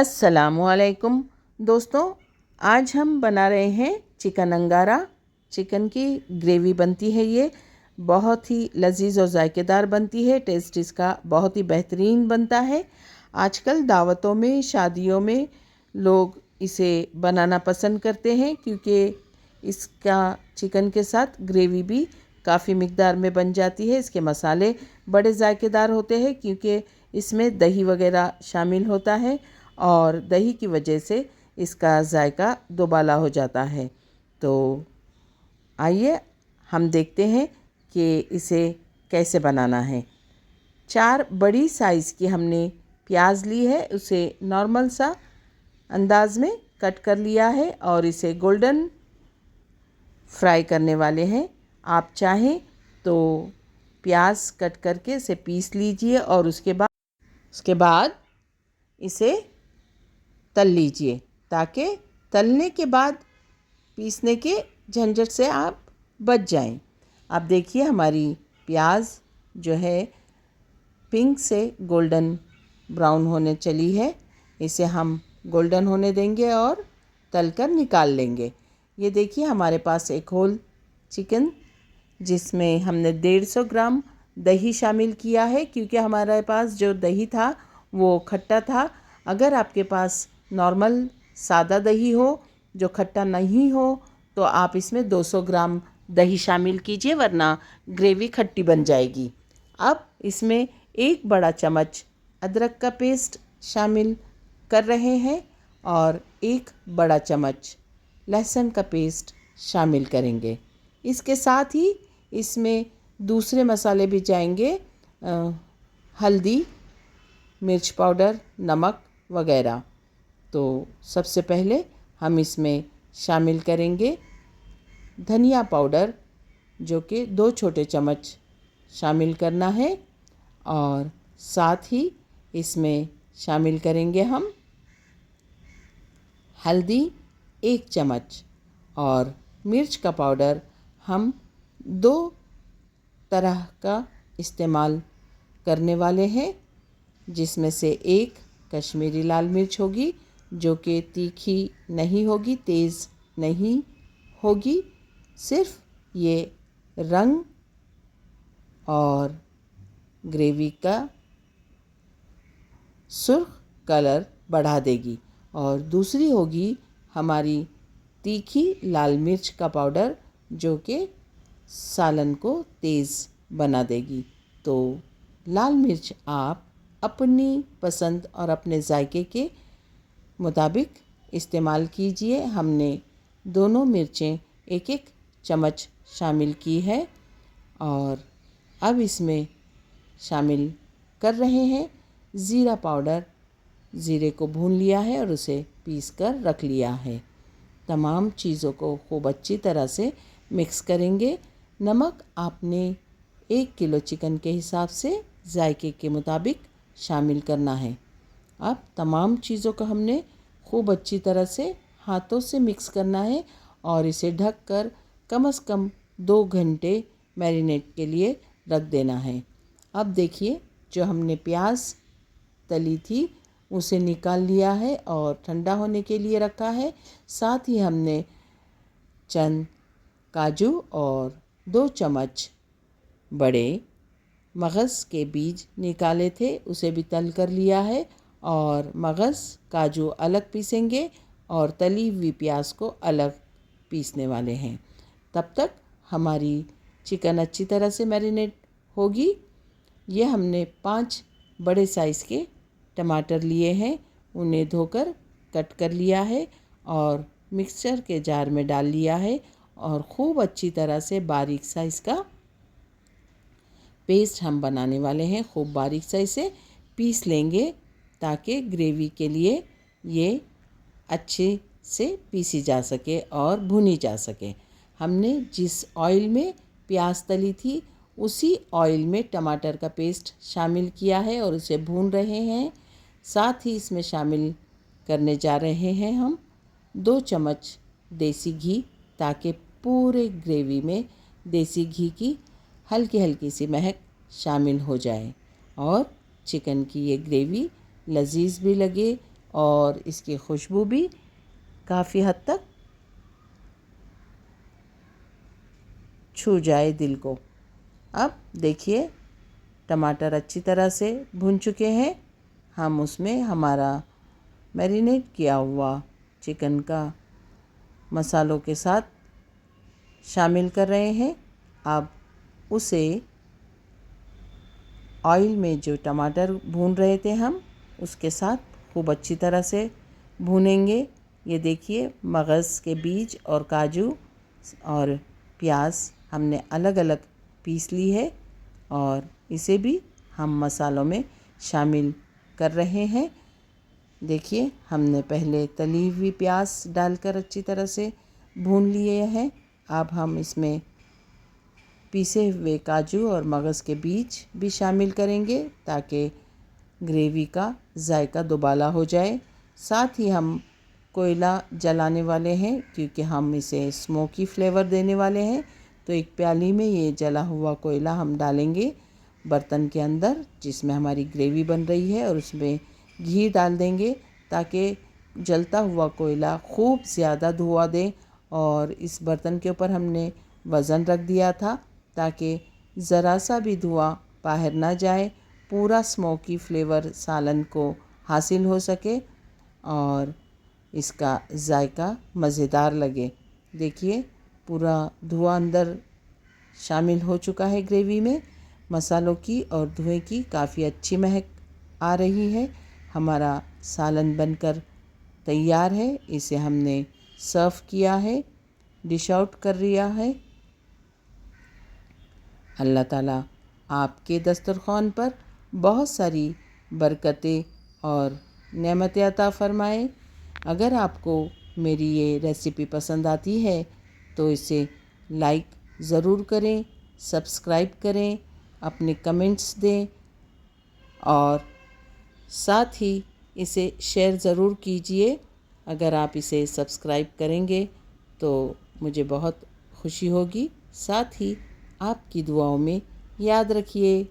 अस्सलामुअलैकुम दोस्तों, आज हम बना रहे हैं चिकन अंगारा। चिकन की ग्रेवी बनती है। ये बहुत ही लजीज़ और जायकेदार बनती है। टेस्ट इसका बहुत ही बेहतरीन बनता है। आजकल दावतों में, शादियों में लोग इसे बनाना पसंद करते हैं क्योंकि इसका चिकन के साथ ग्रेवी भी काफ़ी मिक़दार में बन जाती है। इसके मसाले बड़े जायकेदार होते हैं क्योंकि इसमें दही वगैरह शामिल होता है और दही की वजह से इसका जायका दोबाला हो जाता है। तो आइए हम देखते हैं कि इसे कैसे बनाना है। 4 बड़ी साइज़ की हमने प्याज ली है, उसे नॉर्मल सा अंदाज में कट कर लिया है और इसे गोल्डन फ्राई करने वाले हैं। आप चाहें तो प्याज कट करके इसे पीस लीजिए और उसके बाद इसे तल लीजिए ताकि तलने के बाद पीसने के झंझट से आप बच जाएं। आप देखिए हमारी प्याज जो है पिंक से गोल्डन ब्राउन होने चली है। इसे हम गोल्डन होने देंगे और तलकर निकाल लेंगे। ये देखिए हमारे पास एक होल चिकन जिसमें हमने 150 ग्राम दही शामिल किया है क्योंकि हमारे पास जो दही था वो खट्टा था। अगर आपके पास नॉर्मल सादा दही हो जो खट्टा नहीं हो तो आप इसमें 200 ग्राम दही शामिल कीजिए, वरना ग्रेवी खट्टी बन जाएगी। अब इसमें 1 बड़ा चम्मच अदरक का पेस्ट शामिल कर रहे हैं और 1 बड़ा चम्मच लहसुन का पेस्ट शामिल करेंगे। इसके साथ ही इसमें दूसरे मसाले भी जाएंगे, हल्दी, मिर्च पाउडर, नमक वगैरह। तो सबसे पहले हम इसमें शामिल करेंगे धनिया पाउडर जो कि 2 छोटे चम्मच शामिल करना है और साथ ही इसमें शामिल करेंगे हम हल्दी 1 चम्मच और मिर्च का पाउडर हम 2 तरह का इस्तेमाल करने वाले हैं, जिसमें से एक कश्मीरी लाल मिर्च होगी जो कि तीखी नहीं होगी, तेज़ नहीं होगी, सिर्फ ये रंग और ग्रेवी का सुर्ख कलर बढ़ा देगी। और दूसरी होगी हमारी तीखी लाल मिर्च का पाउडर जो कि सालन को तेज़ बना देगी। तो लाल मिर्च आप अपनी पसंद और अपने जायके के मुताबिक इस्तेमाल कीजिए। हमने दोनों मिर्चें 1-1 चम्मच शामिल की है और अब इसमें शामिल कर रहे हैं ज़ीरा पाउडर। ज़ीरे को भून लिया है और उसे पीस कर रख लिया है। तमाम चीज़ों को खूब अच्छी तरह से मिक्स करेंगे। नमक आपने 1 किलो चिकन के हिसाब से जायके के मुताबिक शामिल करना है। अब तमाम चीज़ों को हमने खूब अच्छी तरह से हाथों से मिक्स करना है और इसे ढक कर कम से कम 2 घंटे मैरिनेट के लिए रख देना है। अब देखिए जो हमने प्याज तली थी उसे निकाल लिया है और ठंडा होने के लिए रखा है। साथ ही हमने चंद काजू और 2 चम्मच बड़े मगज़ के बीज निकाले थे, उसे भी तल कर लिया है और मगज़ काजू अलग पीसेंगे और तली हुई प्याज को अलग पीसने वाले हैं। तब तक हमारी चिकन अच्छी तरह से मैरिनेट होगी। ये हमने 5 बड़े साइज़ के टमाटर लिए हैं, उन्हें धोकर कट कर लिया है और मिक्सचर के जार में डाल लिया है और खूब अच्छी तरह से बारीक साइज़ का पेस्ट हम बनाने वाले हैं। खूब बारीक साइज़ से पीस लेंगे ताकि ग्रेवी के लिए ये अच्छे से पीसी जा सके और भुनी जा सके। हमने जिस ऑयल में प्याज तली थी उसी ऑयल में टमाटर का पेस्ट शामिल किया है और उसे भून रहे हैं। साथ ही इसमें शामिल करने जा रहे हैं हम 2 चम्मच देसी घी ताकि पूरे ग्रेवी में देसी घी की हल्की हल्की सी महक शामिल हो जाए और चिकन की ये ग्रेवी लजीज भी लगे और इसकी खुशबू भी काफ़ी हद तक छू जाए दिल को। अब देखिए टमाटर अच्छी तरह से भुन चुके हैं। हम उसमें हमारा मैरिनेट किया हुआ चिकन का मसालों के साथ शामिल कर रहे हैं। अब उसे ऑयल में जो टमाटर भून रहे थे हम उसके साथ खूब अच्छी तरह से भूनेंगे। ये देखिए मगज़ के बीज और काजू और प्याज हमने अलग अलग पीस ली है और इसे भी हम मसालों में शामिल कर रहे हैं। देखिए हमने पहले तली हुई प्याज डालकर अच्छी तरह से भून लिए हैं। अब हम इसमें पीसे हुए काजू और मगज़ के बीज भी शामिल करेंगे ताकि ग्रेवी का जायका दुबाला हो जाए। साथ ही हम कोयला जलाने वाले हैं क्योंकि हम इसे स्मोकी फ्लेवर देने वाले हैं। तो एक प्याली में ये जला हुआ कोयला हम डालेंगे बर्तन के अंदर जिसमें हमारी ग्रेवी बन रही है और उसमें घी डाल देंगे ताकि जलता हुआ कोयला खूब ज़्यादा धुआं दे। और इस बर्तन के ऊपर हमने वज़न रख दिया था ताकि ज़रा सा भी धुआं बाहर ना जाए, पूरा स्मोकी फ्लेवर सालन को हासिल हो सके और इसका जायका मज़ेदार लगे। देखिए पूरा धुआं अंदर शामिल हो चुका है ग्रेवी में। मसालों की और धुएं की काफ़ी अच्छी महक आ रही है। हमारा सालन बनकर तैयार है। इसे हमने सर्व किया है, डिश आउट कर लिया है। अल्लाह ताला आपके दस्तरख़्वान पर बहुत सारी बरकतें और नेमतें अता फ़रमाए। अगर आपको मेरी ये रेसिपी पसंद आती है तो इसे लाइक ज़रूर करें, सब्सक्राइब करें, अपने कमेंट्स दें और साथ ही इसे शेयर ज़रूर कीजिए। अगर आप इसे सब्सक्राइब करेंगे तो मुझे बहुत खुशी होगी। साथ ही आपकी दुआओं में याद रखिए।